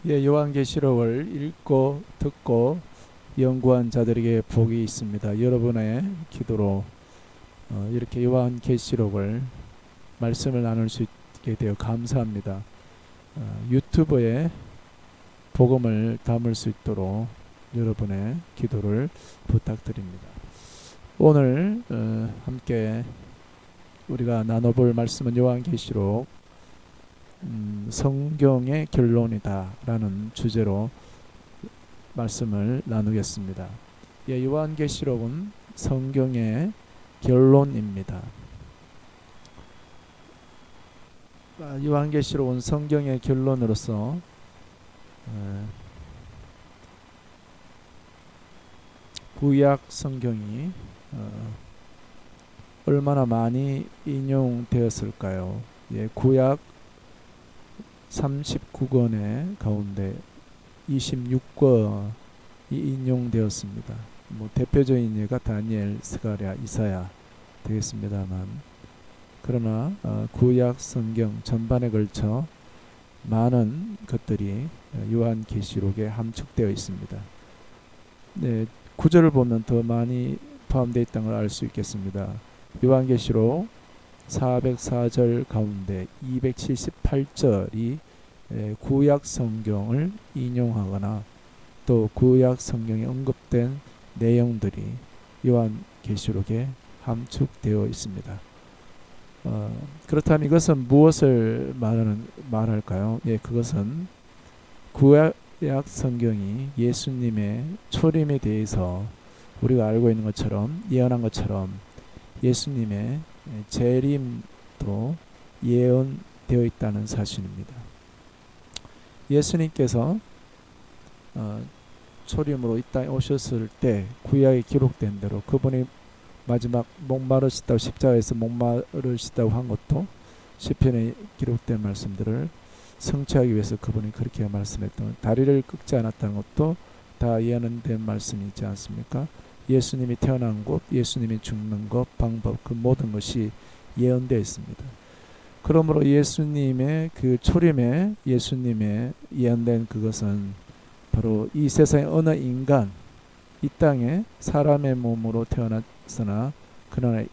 예, 요한계시록을 읽고 듣고 연구한 자들에게 복이 있습니다. 여러분의 기도로 이렇게 요한계시록을 말씀을 나눌 수 있게 되어 감사합니다. 유튜브에 복음을 담을 수 있도록 여러분의 기도를 부탁드립니다. 오늘 함께 우리가 나눠볼 말씀은 요한계시록 성경의 결론이다 라는 주제로 말씀을 나누겠습니다. 예, 요한계시록은 성경의 결론입니다. 요한계시록은 성경의 결론으로서 구약 성경이 얼마나 많이 인용되었을까요? 예, 구약 39권의 가운데 26권이 인용되었습니다. 대표적인 예가 다니엘, 스가랴, 이사야 되겠습니다만, 그러나 구약 성경 전반에 걸쳐 많은 것들이 요한계시록에 함축되어 있습니다. 네, 구절을 보면 더 많이 포함되어 있다는 걸 알 수 있겠습니다. 요한계시록 404절 가운데 278절이 구약 성경을 인용하거나 또 구약 성경에 언급된 내용들이 요한계시록에 함축되어 있습니다. 그렇다면 이것은 무엇을 말할까요? 예, 그것은 구약 성경이 예수님의 초림에 대해서 우리가 알고 있는 것처럼 예언한 것처럼 예수님의 재림도 예언되어 있다는 사실입니다. 예수님께서 초림으로 이 땅에 오셨을 때 구약에 기록된 대로 그분이 마지막 목마르시다고 십자가에서 목마르시다고 한 것도 시편에 기록된 말씀들을 성취하기 위해서 그분이 그렇게 말씀했던, 다리를 꺾지 않았다는 것도 다 예언된 말씀이 있지 않습니까? 예수님이 태어난 곳, 예수님이 죽는 것, 방법, 그 모든 것이 예언되어 있습니다. 그러므로 예수님의 그 초림에 예수님의 예언된 그것은 바로 이 세상의 어느 인간, 이 땅에 사람의 몸으로 태어났으나 그러나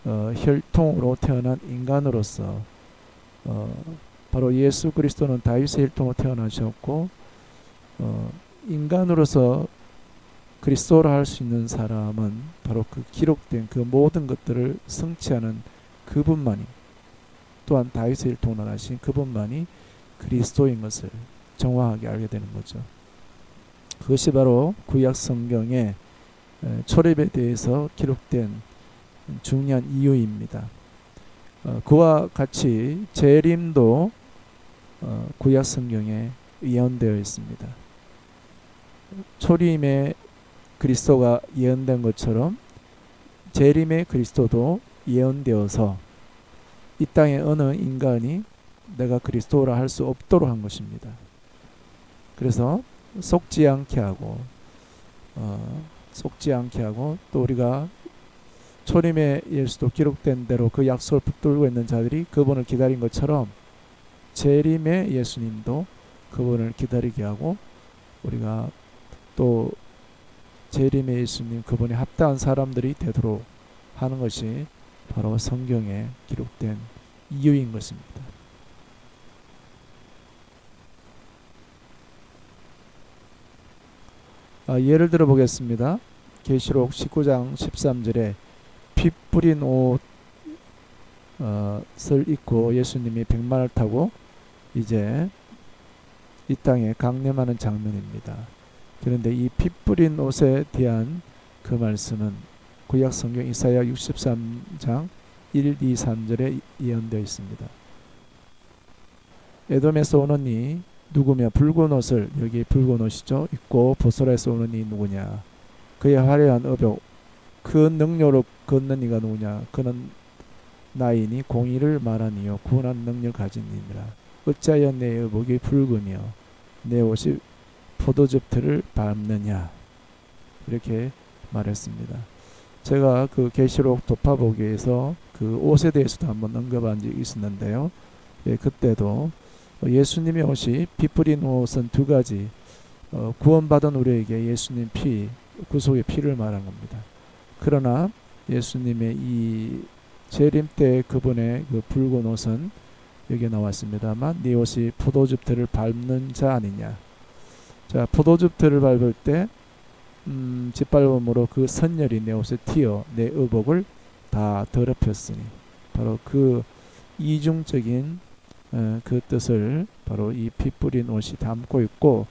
혈통으로 태어난 인간으로서 바로 예수 그리스도는 다윗의 혈통으로 태어나셨고 인간으로서 그리스도라 할 수 있는 사람은 바로 그 기록된 그 모든 것들을 성취하는 그분만이, 또한 다윗의 혈통으로 나신 그분만이 그리스도인 것을 정확하게 알게 되는 거죠. 그것이 바로 구약 성경의 초림에 대해서 기록된 중요한 이유입니다. 그와 같이 재림도 구약 성경에 예언되어 있습니다. 초림의 그리스도가 예언된 것처럼 재림의 그리스도도 예언되어서 이 땅의 어느 인간이 내가 그리스도라 할 수 없도록 한 것입니다. 그래서 속지 않게 하고 또 우리가 초림의 예수도 기록된 대로 그 약속을 붙들고 있는 자들이 그분을 기다린 것처럼 재림의 예수님도 그분을 기다리게 하고, 우리가 또 재림의 예수님 그분이 합당한 사람들이 되도록 하는 것이 바로 성경에 기록된 이유인 것입니다. 예를 들어 보겠습니다. 계시록 19장 13절에 피 뿌린 옷을 입고 예수님이 백마를 타고 이제 이 땅에 강림하는 장면입니다. 그런데 이 피 뿌린 옷에 대한 그 말씀은 구약 성경 이사야 63장 1, 2, 3절에 예언되어 있습니다. 에돔에서 오는 이 누구며 붉은 옷을, 여기 붉은 옷이죠, 입고 보소라에서 오는 이 누구냐, 그의 화려한 의복, 그 능력으로 걷는 이가 누구냐, 그는 나이니 공의를 말하니요 구원한 능력을 가진 이니라. 어찌하여 내 의복이 붉으며 내 옷이 포도즙들을 밟느냐, 이렇게 말했습니다. 제가 그 계시록 도파보기에서 그 옷에 대해서도 한번 언급한 적이 있었는데요. 예, 그때도 예수님이 오시 피 뿌린 옷은 두 가지. 구원받은 우리에게 예수님 피, 구속의 피를 말한 겁니다. 그러나 예수님의 이 재림 때 그분의 그 붉은 옷은 여기에 나왔습니다만 네 옷이 포도즙 들을 밟는 자 아니냐. 자, 포도즙 들을 밟을 때 짓밟음으로 그 선열이 내 옷에 튀어 내 의복을 다 더럽혔으니, 바로 그 이중적인 그 뜻을 바로 이 피 뿌린 옷이 담고 있고,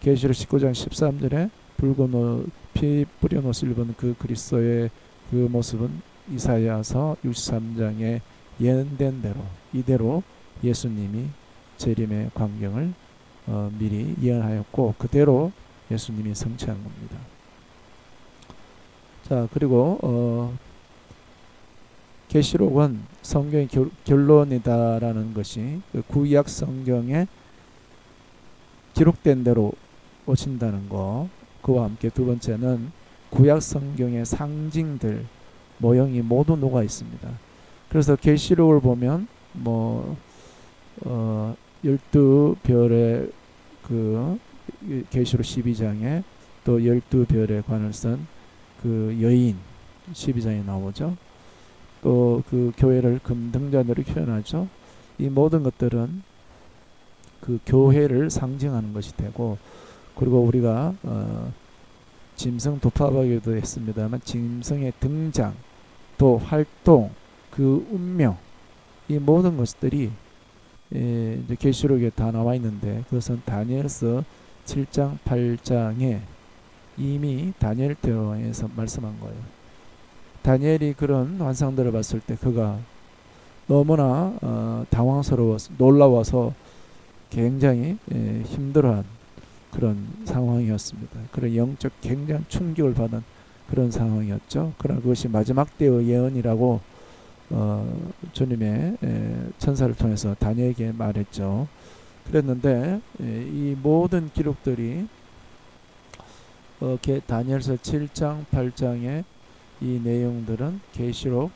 계시록 19장 13절에 붉은 옷, 피 뿌린 옷을 입은 그 그리스도의 그 모습은 이사야서 63장에 예언된 대로, 이대로 예수님이 재림의 광경을 미리 예언하였고 그대로 예수님이 성취한 겁니다. 자, 그리고 계시록은 성경의 결론이다라는 것이 그 구약 성경에 기록된 대로 오신다는 거, 그와 함께 두 번째는 구약 성경의 상징들, 모형이 모두 녹아 있습니다. 그래서 계시록을 보면 12별의 그 계시록 12장에 또 12별의 관을 쓴 그 여인 12장에 나오죠. 또 그 교회를 금등잔으로 표현하죠. 이 모든 것들은 그 교회를 상징하는 것이 되고, 그리고 우리가 짐승 도파박에도 했습니다만 짐승의 등장, 또 활동, 그 운명, 이 모든 것들이 이제 계시록에 다 나와 있는데, 그것은 다니엘서 7장 8장에 이미 다니엘 때에서 말씀한 거예요. 다니엘이 그런 환상들을 봤을 때 그가 너무나 당황스러워서 놀라워서 굉장히 힘들어한 그런 상황이었습니다. 그런 영적 굉장한 충격을 받은 그런 상황이었죠. 그러나 그것이 마지막 때의 예언이라고 주님의 천사를 통해서 다니엘에게 말했죠. 그랬는데 이 모든 기록들이 다니엘서 7장 8장의 이 내용들은 계시록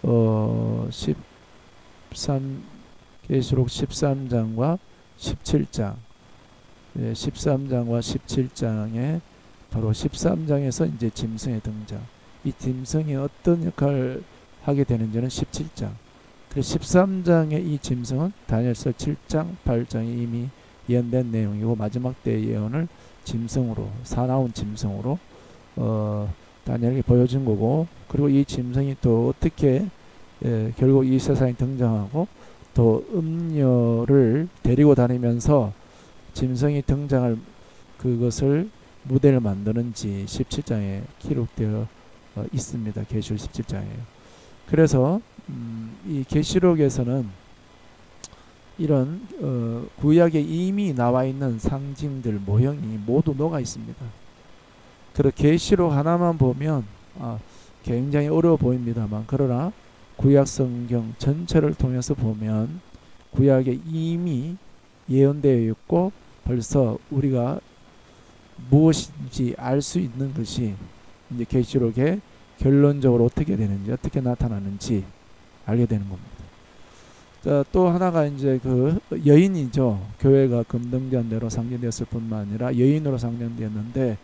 13장과 17장, 13장과 17장에 바로 13장에서 이제 짐승의 등장, 이 짐승이 어떤 역할을 하게 되는지는 17장, 그래서 13장의 이 짐승은 다니엘서 7장 8장에 이미 예언된 내용이고, 마지막 때의 예언을 짐승으로, 사나운 짐승으로 다니엘에게 보여준 거고, 그리고 이 짐승이 또 어떻게 결국 이 세상에 등장하고 또 음녀를 데리고 다니면서 짐승이 등장할 그것을 무대를 만드는지 17장에 기록되어 있습니다. 계시록 17장에요. 그래서 이 계시록에서는 이런 구약에 이미 나와 있는 상징들, 모형이 모두 녹아 있습니다. 그리고 계시록 하나만 보면 굉장히 어려워 보입니다만, 그러나 구약 성경 전체를 통해서 보면 구약에 이미 예언되어 있고 벌써 우리가 무엇인지 알 수 있는 것이 이제 계시록에 결론적으로 어떻게 되는지, 어떻게 나타나는지 알게 되는 겁니다. 자, 또 하나가 이제 그 여인이죠. 교회가 금등잔대로 상징되었을 뿐만 아니라 여인으로 상징되었는데,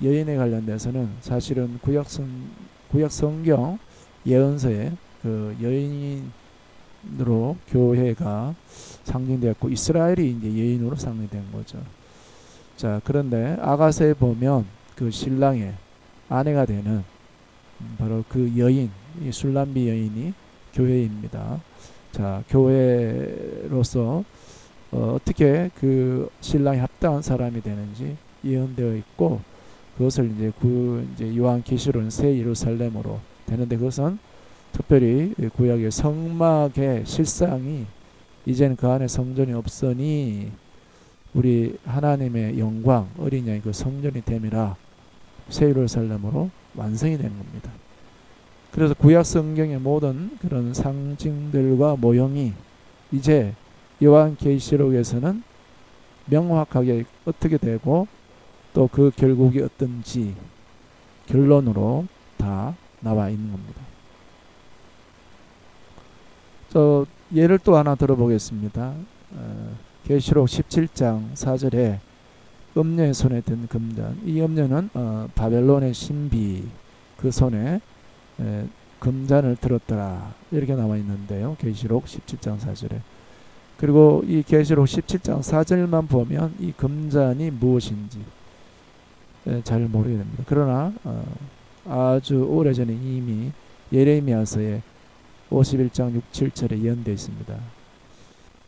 여인에 관련돼서는 사실은 구약 성경 예언서에 그 여인으로 교회가 상징되었고, 이스라엘이 이제 여인으로 상징된 거죠. 자, 그런데 아가서에 보면 그 신랑의 아내가 되는 바로 그 여인, 이 술람비 여인이 교회입니다. 자, 교회로서 어떻게 그 신랑이 합당한 사람이 되는지 예언되어 있고, 그것을 이제 요한계시록은 새 예루살렘으로 되는데, 그것은 특별히 구약의 성막의 실상이 이제는 그 안에 성전이 없으니 우리 하나님의 영광, 어린 양의 그 성전이 됨이라 새 예루살렘으로 완성이 되는 겁니다. 그래서 구약 성경의 모든 그런 상징들과 모형이 이제 요한계시록에서는 명확하게 어떻게 되고 또 그 결국이 어떤지 결론으로 다 나와 있는 겁니다. 예를 또 하나 들어보겠습니다. 계시록 17장 4절에 음녀의 손에 든 금잔, 이 음녀는 바벨론의 신비 그 손에 금잔을 들었더라 이렇게 나와 있는데요. 계시록 17장 4절에. 그리고 이 계시록 17장 4절만 보면 이 금잔이 무엇인지 잘 모르게 됩니다. 그러나 아주 오래전에 이미 예레미야서에 51장 6, 7절에 예언되어 있습니다.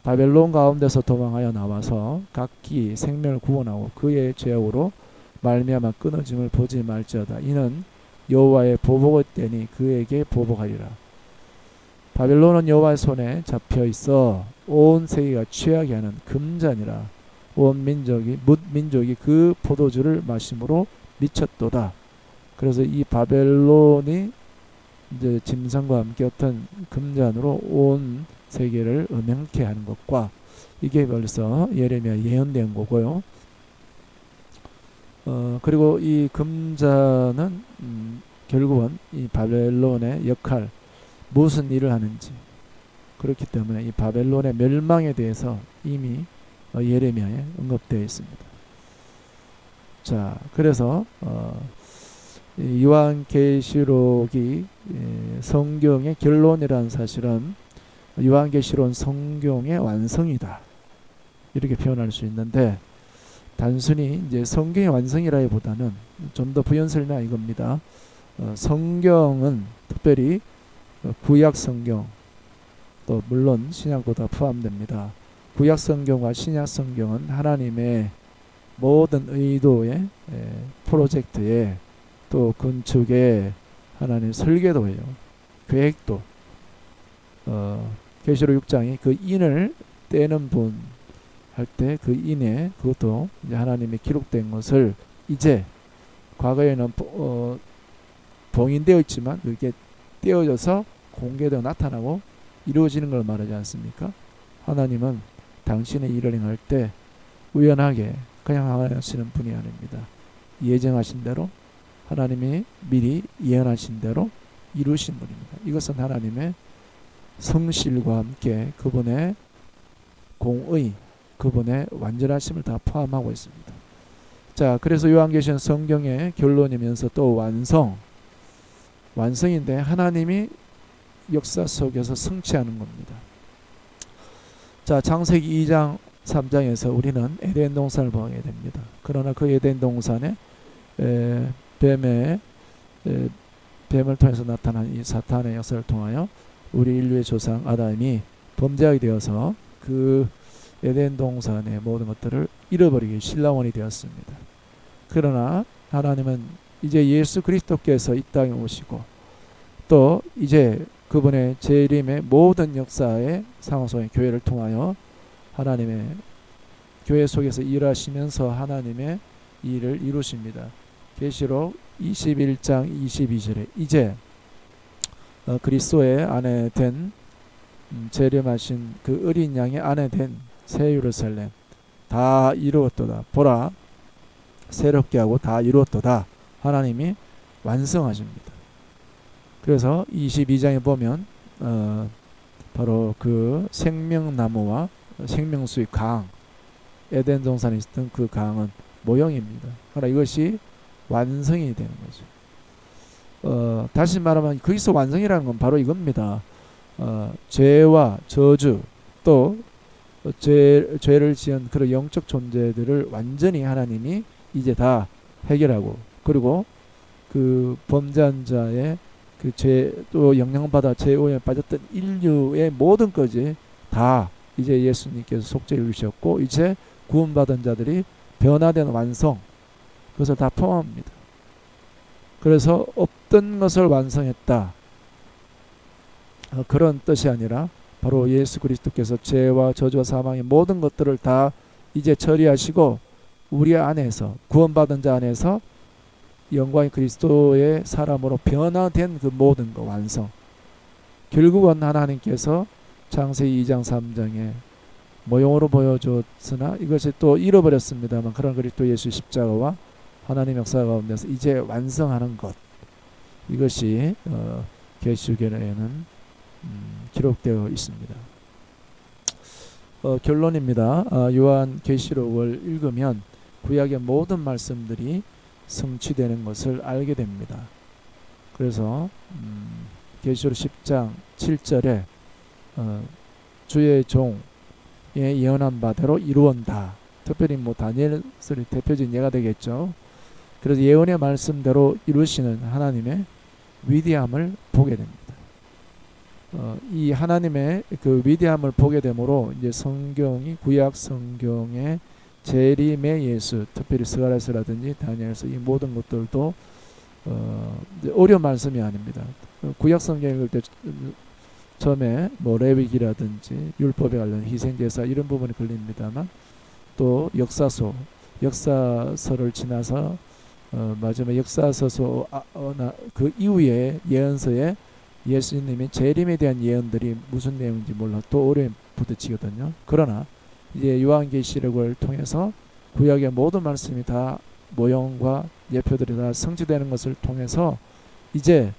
바벨론 가운데서 도망하여 나와서 각기 생명을 구원하고 그의 죄악으로 말미암아 끊어짐을 보지 말지어다. 이는 여호와의 보복의 때니 그에게 보복하리라. 바벨론은 여호와의 손에 잡혀 있어 온 세계가 취하게 하는 금잔이라. 온 민족이 뭇 민족이 그 포도주를 마심으로 미쳤도다. 그래서 이 바벨론이 이제 짐승과 함께 어떤 금잔으로 온 세계를 음행케 하는 것과 이게 벌써 예레미야 예언된 거고요. 그리고 이 금잔은 결국은 이 바벨론의 역할, 무슨 일을 하는지, 그렇기 때문에 이 바벨론의 멸망에 대해서 이미 예레미야에 언급되어 있습니다. 자, 그래서 요한계시록이 성경의 결론이라는 사실은 요한계시록은 성경의 완성이다 이렇게 표현할 수 있는데, 단순히 이제 성경의 완성이라기보다는 좀 더 부연 설명 이겁니다. 성경은 특별히 구약 성경, 또 물론 신약도 다 포함됩니다. 구약 성경과 신약 성경은 하나님의 모든 의도의 프로젝트에, 또 건축에, 하나님 설계도예요. 계획도. 계시록 6장이 그 인을 떼는 분 할 때 그 인에 그것도 이제 하나님의 기록된 것을 이제 과거에는 봉인되어 있지만 그게 떼어져서 공개되어 나타나고 이루어지는 걸 말하지 않습니까? 하나님은 당신의 일을 행할 때 우연하게 그냥 하시는 분이 아닙니다. 예정하신 대로, 하나님이 미리 예언하신 대로 이루신 분입니다. 이것은 하나님의 성실과 함께 그분의 공의, 그분의 완전하심을 다 포함하고 있습니다. 자, 그래서 요한계시는 성경의 결론이면서 또 완성인데 하나님이 역사 속에서 성취하는 겁니다. 자, 창세기 2장 3장에서 우리는 에덴 동산을 보게 됩니다. 그러나 그 에덴 동산에 뱀을 통해서 나타난 이 사탄의 역사를 통하여 우리 인류의 조상 아담이 범죄하게 되어서 그 에덴 동산의 모든 것들을 잃어버리기 신라원이 되었습니다. 그러나 하나님은 이제 예수 그리스도께서 이 땅에 오시고 또 이제 그분의 재림의 모든 역사의 상황 속에 교회를 통하여 하나님의 교회 속에서 일하시면서 하나님의 일을 이루십니다. 계시록 21장 22절에 이제 그리스도의 아내 된 재림하신 그 어린 양의 아내 된 새 예루살렘 다 이루었도다. 보라 새롭게 하고 다 이루었도다. 하나님이 완성하십니다. 그래서 22장에 보면 바로 그 생명나무와 생명수의 강, 에덴 동산에 있었던 그 강은 모형입니다. 그러나 이것이 완성이 되는 거죠. 다시 말하면 그리스도 완성이라는 건 바로 이겁니다. 죄와 저주 또 죄를 지은 그런 영적 존재들을 완전히 하나님이 이제 다 해결하고, 그리고 그 범죄한 자의 그 죄 또 영향받아 죄 오염에 빠졌던 인류의 모든 것이 다 이제 예수님께서 속죄해 주셨고 이제 구원받은 자들이 변화된 완성, 그것을 다 포함합니다. 그래서 없던 것을 완성했다, 그런 뜻이 아니라 바로 예수 그리스도께서 죄와 저주와 사망의 모든 것들을 다 이제 처리하시고 우리 안에서 구원받은 자 안에서 영광의 그리스도의 사람으로 변화된 그 모든 것 완성. 결국은 하나님께서 창세기 2장 3장에 모형으로 보여줬으나 이것이 또 잃어버렸습니다만 그런 그리스도 예수 십자가와 하나님 역사 가운데서 이제 완성하는 것, 이것이 계시록에는 기록되어 있습니다. 결론입니다. 요한계시록을 읽으면 구약의 모든 말씀들이 성취되는 것을 알게 됩니다. 그래서 계시록 10장 7절에 주의 종의 예언한 바대로 이루었다. 특별히 다니엘의 대표적인 예가 되겠죠. 그래서 예언의 말씀대로 이루시는 하나님의 위대함을 보게 됩니다. 이 하나님의 그 위대함을 보게 되므로 이제 성경이 구약 성경의 재림의 예수, 특별히 스가랴서라든지 다니엘서 이 모든 것들도 어려운 말씀이 아닙니다. 구약 성경 읽을 때 처음에 레위기라든지 율법에 관련 희생제사 이런 부분이 걸립니다만 또 역사서를 지나서 마지막 역사서 그 이후에 예언서에 예수님이 재림에 대한 예언들이 무슨 내용인지 몰라 또 어려움에 부딪히거든요. 그러나 이제 요한계시록을 통해서 구약의 모든 말씀이 다 모형과 예표들이 다 성취되는 것을 통해서 이제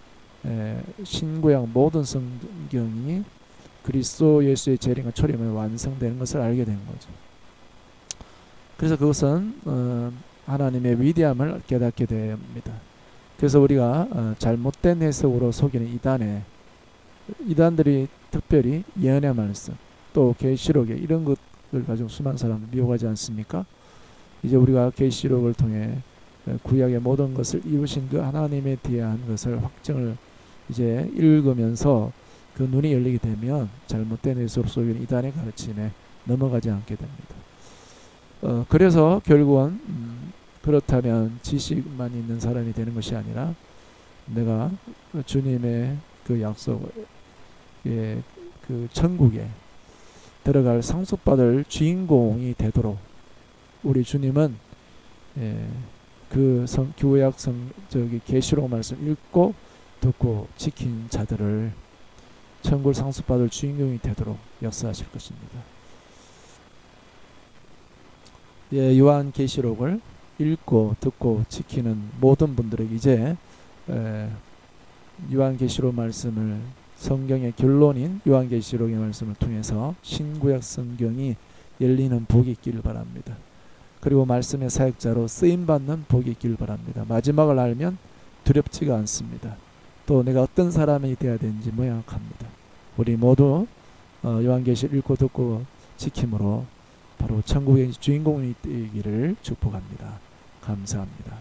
신구약 모든 성경이 그리스도 예수의 재림과 초림에 완성되는 것을 알게 된 거죠. 그래서 그것은 하나님의 위대함을 깨닫게 됩니다. 그래서 우리가 잘못된 해석으로 속이는 이단들이 특별히 예언의 말씀 또 계시록에 이런 것을 가지고 수많은 사람들 미혹하지 않습니까? 이제 우리가 계시록을 통해 구약의 모든 것을 이루신 그 하나님에 대한 것을 확증을 이제 읽으면서 그 눈이 열리게 되면 잘못된 해석으로 속이는 이단의 가르침에 넘어가지 않게 됩니다. 그래서 결국은 그렇다면 지식만 있는 사람이 되는 것이 아니라 내가 주님의 그 약속의 그 천국에 들어갈 상속받을 주인공이 되도록 우리 주님은 그 구약 계시록 말씀 읽고 듣고 지킨 자들을 천국을 상속받을 주인공이 되도록 역사하실 것입니다. 요한계시록을 읽고 듣고 지키는 모든 분들에게 이제 요한계시록 말씀을 성경의 결론인 요한계시록의 말씀을 통해서 신구약 성경이 열리는 복이 있기를 바랍니다. 그리고 말씀의 사역자로 쓰임받는 복이 있기를 바랍니다. 마지막을 알면 두렵지가 않습니다. 또 내가 어떤 사람이 되어야 되는지 명확합니다. 우리 모두 요한계시록 읽고 듣고 지킴으로 바로 천국의 주인공이 되기를 축복합니다. 감사합니다.